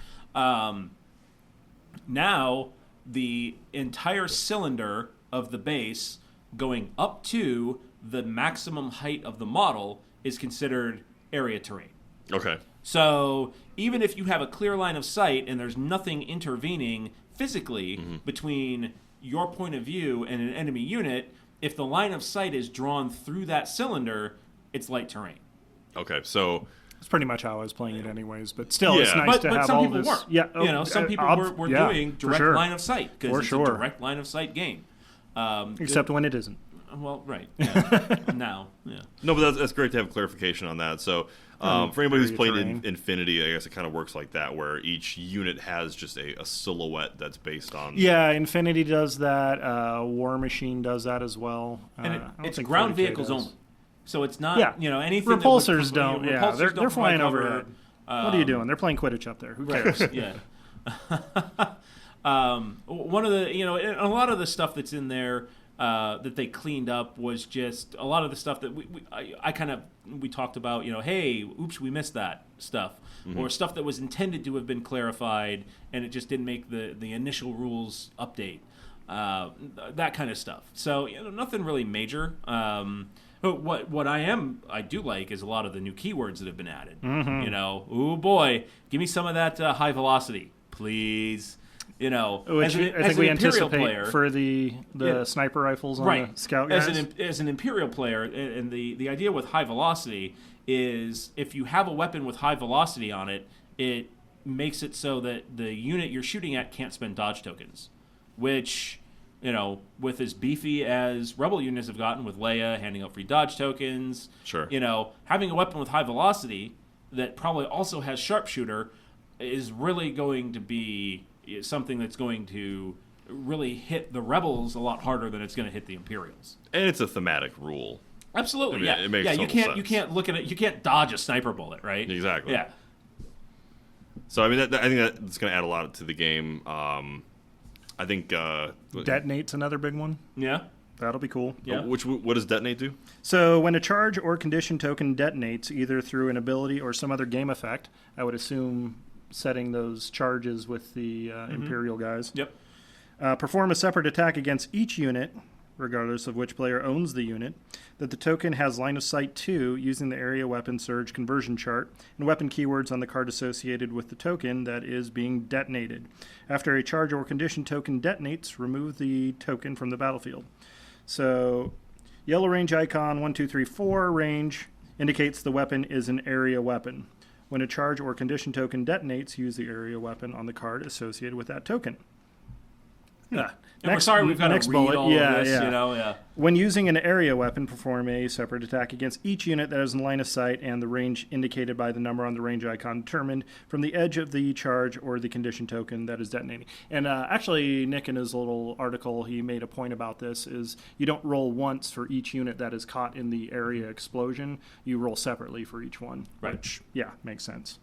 Now, the entire cylinder of the base going up to the maximum height of the model is considered area terrain. Okay. So even if you have a clear line of sight and there's nothing intervening physically between your point of view and an enemy unit, if the line of sight is drawn through that cylinder, it's light terrain. Okay, so it's pretty much how I was playing it anyways, but still Yeah. it's nice to But have some all people this. weren't. Yeah, Some people were doing direct line of sight because it's a direct line of sight game. Except when it isn't. Well, right. Yeah. Now, yeah. no, but that's great to have clarification on that. So for anybody who's played terrain. Infinity, I guess it kind of works like that, where each unit has just a silhouette that's based on. Yeah, Infinity does that. War Machine does that as well. And I don't it's think ground 40K vehicles does. only. So it's not, anything. Repulsors that would, don't. Yeah, repulsors they're don't flying provide over. cover. What are you doing? They're playing Quidditch up there. Who cares? Yeah. One of the, a lot of the stuff that's in there that they cleaned up was just a lot of the stuff that we talked about. Hey, oops, we missed that stuff, or stuff that was intended to have been clarified and it just didn't make the initial rules update. That kind of stuff. So nothing really major. What I do like is a lot of the new keywords that have been added. Oh boy, give me some of that high velocity, please. Which as I think we anticipate player, for the sniper rifles on the scout guys. As an Imperial player, and the idea with high velocity is if you have a weapon with high velocity on it, it makes it so that the unit you're shooting at can't spend dodge tokens, which, with as beefy as Rebel units have gotten with Leia handing out free dodge tokens, Sure. Having a weapon with high velocity that probably also has sharpshooter is really going to be something that's going to really hit the Rebels a lot harder than it's going to hit the Imperials. And it's a thematic rule. Absolutely, I mean, it makes you total can't sense. You can't look at it. You can't dodge a sniper bullet, right? Exactly. Yeah. So I mean, I think that's going to add a lot to the game. I think Detonate's another big one. Yeah. That'll be cool. Yeah. What does detonate do? So when a charge or condition token detonates, either through an ability or some other game effect, I would assume setting those charges with the Imperial guys. Yep. Perform a separate attack against each unit, regardless of which player owns the unit, that the token has line of sight to using the area weapon surge conversion chart and weapon keywords on the card associated with the token that is being detonated. After a charge or condition token detonates, remove the token from the battlefield. So, yellow range icon 1, 2, 3, 4 range indicates the weapon is an area weapon. When a charge or condition token detonates, use the area weapon on the card associated with that token. Yeah. And we're sorry we've got to read all of this, you know. Yeah. When using an area weapon, perform a separate attack against each unit that is in line of sight and the range indicated by the number on the range icon determined from the edge of the charge or the condition token that is detonating. And actually, Nick, in his little article, he made a point about this, is you don't roll once for each unit that is caught in the area explosion. You roll separately for each one. Right. Which, yeah, makes sense.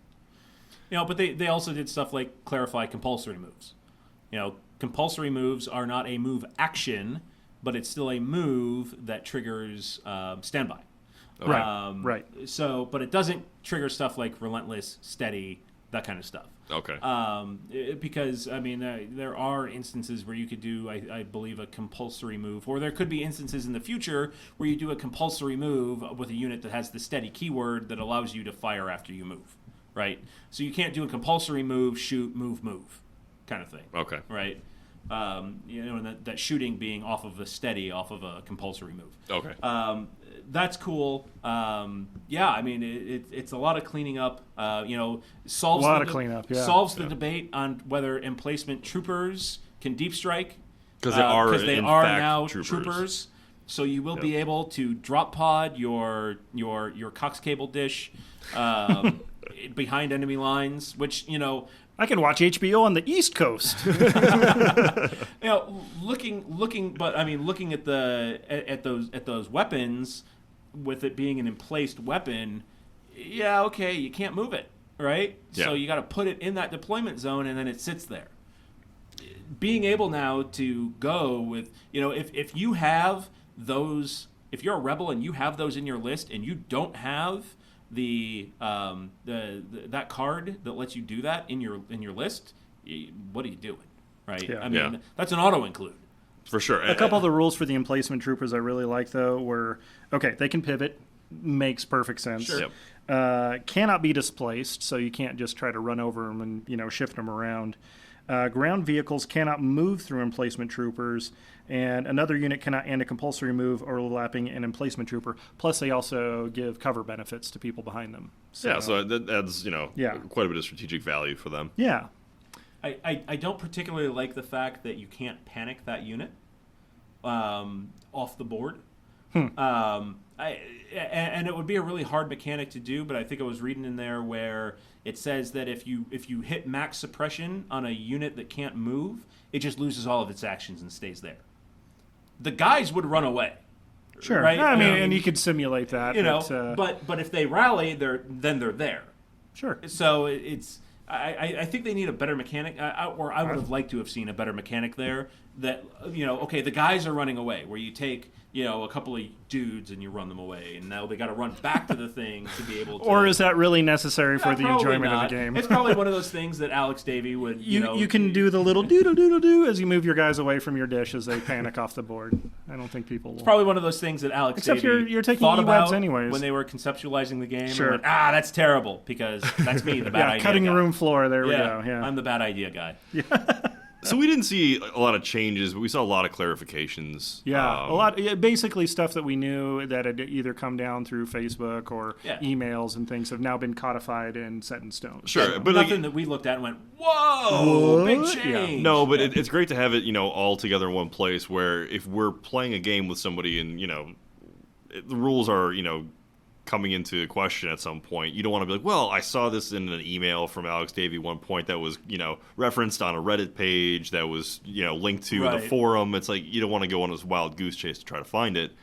You know, but they also did stuff like clarify compulsory moves. You know, compulsory moves are not a move action, but it's still a move that triggers standby. Right. Right. So, but it doesn't trigger stuff like relentless, steady, that kind of stuff. Okay. Because I mean, there are instances where you could do, I believe, a compulsory move, or there could be instances in the future where you do a compulsory move with a unit that has the steady keyword that allows you to fire after you move. Right. So you can't do a compulsory move, shoot, move kind of thing. Okay. Right. You know, and that shooting being off of a steady, off of a compulsory move. Okay. That's cool. Yeah, I mean, it's a lot of cleaning up. You know, solves a lot of cleanup. Yeah. Solves the debate on whether emplacement troopers can deep strike Because they are in fact now troopers. So you will be able to drop pod your cox cable dish behind enemy lines, which, you know, I can watch HBO on the East Coast. you know, looking, but I mean, looking at those weapons, with it being an emplaced weapon, yeah, okay, you can't move it, right? Yeah. So you got to put it in that deployment zone, and then it sits there. Being able now to go with, you know, if you have those, if you're a rebel and you have those in your list, and you don't have that card that lets you do that in your list, what are you doing, right? Yeah. I mean, that's an auto include For sure. A couple of the rules for the emplacement troopers I really like, though, were, okay, they can pivot, makes perfect sense. Sure. Yep. Cannot be displaced, so you can't just try to run over them and, you know, shift them around. Ground vehicles cannot move through emplacement troopers, and another unit cannot end a compulsory move overlapping an emplacement trooper. Plus, they also give cover benefits to people behind them. So that adds, you know, quite a bit of strategic value for them. Yeah. I don't particularly like the fact that you can't panic that unit off the board. And it would be a really hard mechanic to do, but I think I was reading in there where it says that if you hit max suppression on a unit that can't move, it just loses all of its actions and stays there. The guys would run away. Sure. Right? I mean, and you could simulate that. You know, but if they rally, they're there. Sure. So it's. I think they need a better mechanic, or I would have liked to have seen a better mechanic there. That, you know, okay, the guys are running away, where you take, you know, a couple of dudes and you run them away, and now they got to run back to the thing to be able to. Or is that really necessary for the enjoyment of the game? It's probably one of those things that Alex Davey would. You can do the little doodle doodle doo as you move your guys away from your dish as they panic off the board. I don't think people will. It's probably one of those things that Alex Except Davey you're taking thought about anyways when they were conceptualizing the game. Sure. And went, that's terrible because that's me, the bad idea cutting guy. the room floor. There we go. Yeah, I'm the bad idea guy. So we didn't see a lot of changes, but we saw a lot of clarifications. Yeah, a lot. Basically, stuff that we knew that had either come down through Facebook or emails and things have now been codified and set in stone. Sure, but nothing that we looked at and went, "Whoa, big change." Yeah. No, but it's great to have it, you know, all together in one place. Where if we're playing a game with somebody and, you know, the rules are, you know, coming into question at some point, you don't want to be like, well, I saw this in an email from Alex Davey one point that was, you know, referenced on a Reddit page that was, you know, linked to the forum. It's like you don't want to go on this wild goose chase to try to find it.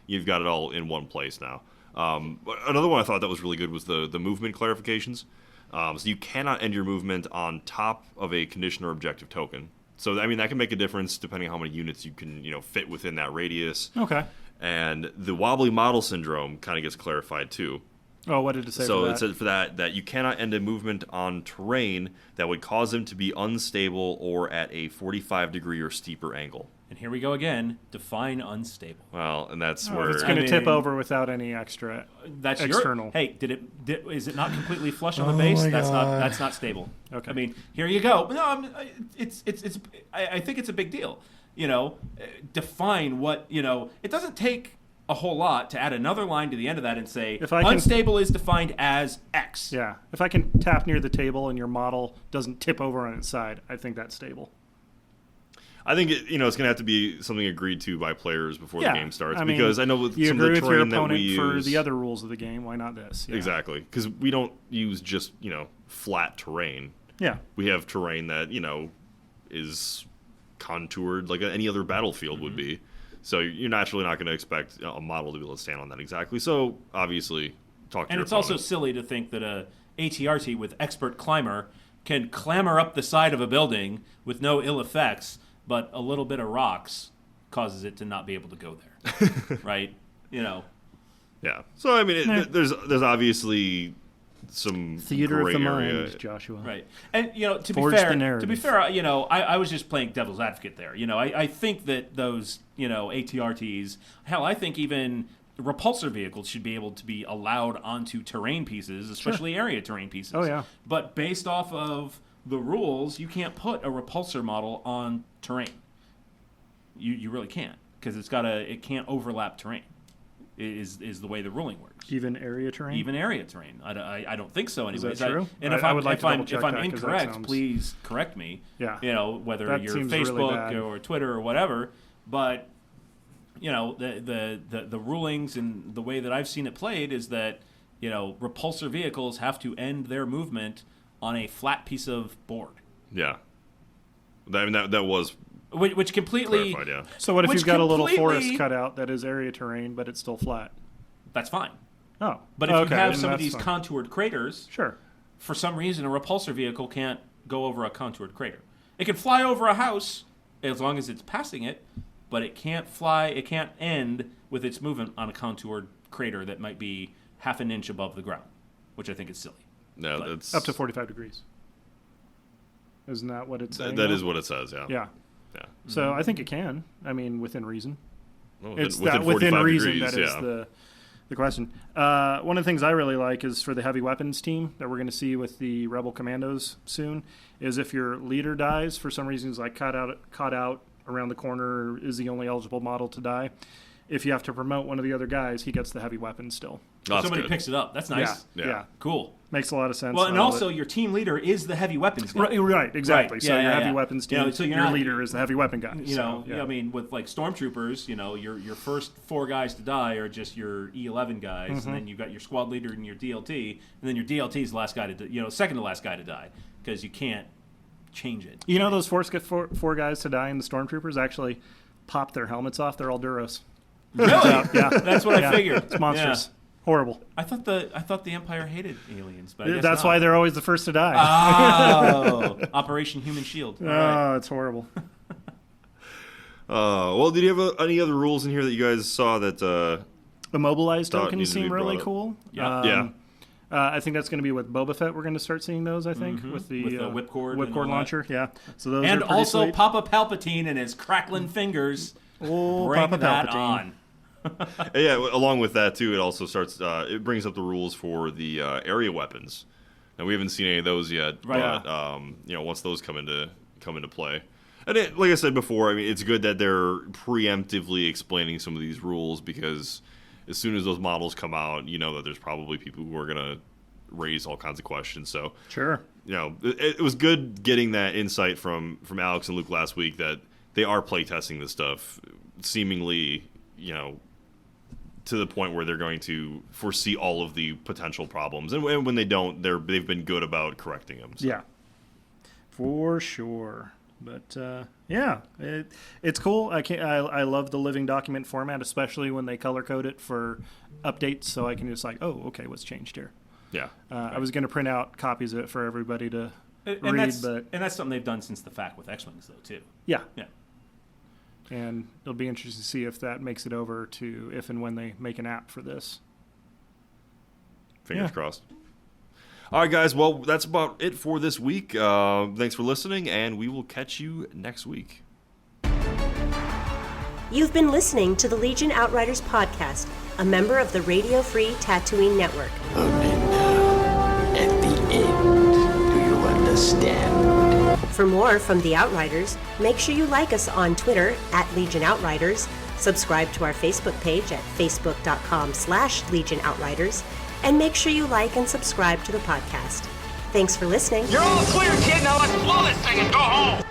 You've got it all in one place now. Another one I thought that was really good was the movement clarifications. So you cannot end your movement on top of a condition or objective token. So, I mean, that can make a difference depending on how many units you can, fit within that radius. Okay. And the wobbly model syndrome kind of gets clarified, too. Oh, what did it say so for that? it said for that you cannot end a movement on terrain that would cause them to be unstable or at a 45-degree or steeper angle. And here we go again. Define unstable. Well, and that's where it's going to tip over without any extra that's external. Hey, is it not completely flush on the base? That's not stable. Okay. I mean, here you go. No, I think it's a big deal. Define what It doesn't take a whole lot to add another line to the end of that and say unstable is defined as X. Yeah. If I can tap near the table and your model doesn't tip over on its side, I think that's stable. I think it's going to have to be something agreed to by players before the game starts. I mean, because I know with you some agree of the with your terrain that opponent we use for the other rules of the game. Why not this? Yeah. Exactly, because we don't use just flat terrain. Yeah. We have terrain that is contoured like any other battlefield would be. So you're naturally not going to expect a model to be able to stand on that exactly. So obviously, talk to your opponent. And it's also silly to think that a ATRT with expert climber can clamber up the side of a building with no ill effects, but a little bit of rocks causes it to not be able to go there, right? Yeah. So I mean, there's obviously some theater gray of the area. mind, Joshua. Right. And to Forge be the narrative. fair, I was just playing devil's advocate there. I think that those ATRTs, hell, I think even repulsor vehicles should be able to be allowed onto terrain pieces, especially area terrain pieces. Oh yeah. But based off of the rules, you can't put a repulsor model on terrain. You really can't, because it can't overlap terrain. Is the way the ruling works. Even area terrain. Even area terrain. I don't think so. Anyways, Is that true? And if I'm incorrect, please correct me. Yeah. Whether that you're seems Facebook really or Twitter or whatever, but the rulings and the way that I've seen it played is that repulsor vehicles have to end their movement on a flat piece of board. Yeah. I mean that was which completely clarified, yeah. So what if you've got a little forest cut out that is area terrain, but it's still flat? That's fine. Oh. But if you have some of these contoured craters, sure. For some reason a repulsor vehicle can't go over a contoured crater. It can fly over a house as long as it's passing it, but it can't end with its movement on a contoured crater that might be half an inch above the ground, which I think is silly. No, that's up to 45 degrees. Isn't that what it's saying? That is what it says, yeah. Yeah. Yeah. So I think it can. I mean, within reason. Well, It's within that within 45 reason degrees, that is the question. One of the things I really like is for the heavy weapons team that we're going to see with the Rebel Commandos soon is if your leader dies for some reason, like caught out around the corner, is the only eligible model to die. If you have to promote one of the other guys, he gets the heavy weapon still. Oh, somebody picks it up. That's nice. Yeah. Cool. Makes a lot of sense. Well, and also your team leader is the heavy weapons guy. Right, exactly. Right. So your heavy weapons team, so your leader is the heavy weapon guy. I mean, with like stormtroopers, your first 4 guys to die are just your E11 guys, and then you've got your squad leader and your DLT, and then your DLT is the last guy to, second to last guy to die, because you can't change it. Those four guys to die in the stormtroopers actually pop their helmets off. They're all Duros. Really? Yeah. That's what I figured. It's monstrous. Yeah. Horrible. I thought the Empire hated aliens, but I guess that's not. why they're always the first to die. Oh, Operation Human Shield. All right. It's horrible. Well, did you have any other rules in here that you guys saw that immobilized thought tokens needed to be seem really brought up? cool. Yeah. I think that's going to be with Boba Fett. We're going to start seeing those. I think with the whipcord and all launcher. that. Yeah. So those and are pretty also sweet. Papa Palpatine and his crackling fingers. Oh, Bring Papa that Palpatine. on. Yeah, it also starts. It brings up the rules for the area weapons. Now we haven't seen any of those yet, right. but once those come into play, and like I said before, I mean it's good that they're preemptively explaining some of these rules, because as soon as those models come out, you know that there's probably people who are gonna raise all kinds of questions. So sure, it was good getting that insight from Alex and Luke last week that they are playtesting this stuff, seemingly, to the point where they're going to foresee all of the potential problems, and when they don't, they've been good about correcting them. So. Yeah, for sure. But it's cool. I love the living document format, especially when they color code it for updates, so I can just like, oh, okay, what's changed here? Yeah. I was going to print out copies of it for everybody to And read, that's something they've done since the fact with X-Wings, though, too. yeah. Yeah. And it'll be interesting to see if that makes it over to if and when they make an app for this. Fingers crossed. All right, guys. Well, that's about it for this week. Thanks for listening, and we will catch you next week. You've been listening to the Legion Outriders podcast, a member of the Radio Free Tatooine Network. Only now, at the end, do you understand? For more from the Outriders, make sure you like us on Twitter at Legion Outriders, subscribe to our Facebook page at facebook.com/Legion Outriders, and make sure you like and subscribe to the podcast. Thanks for listening. You're all clear, kid. Now let's blow this thing and go home.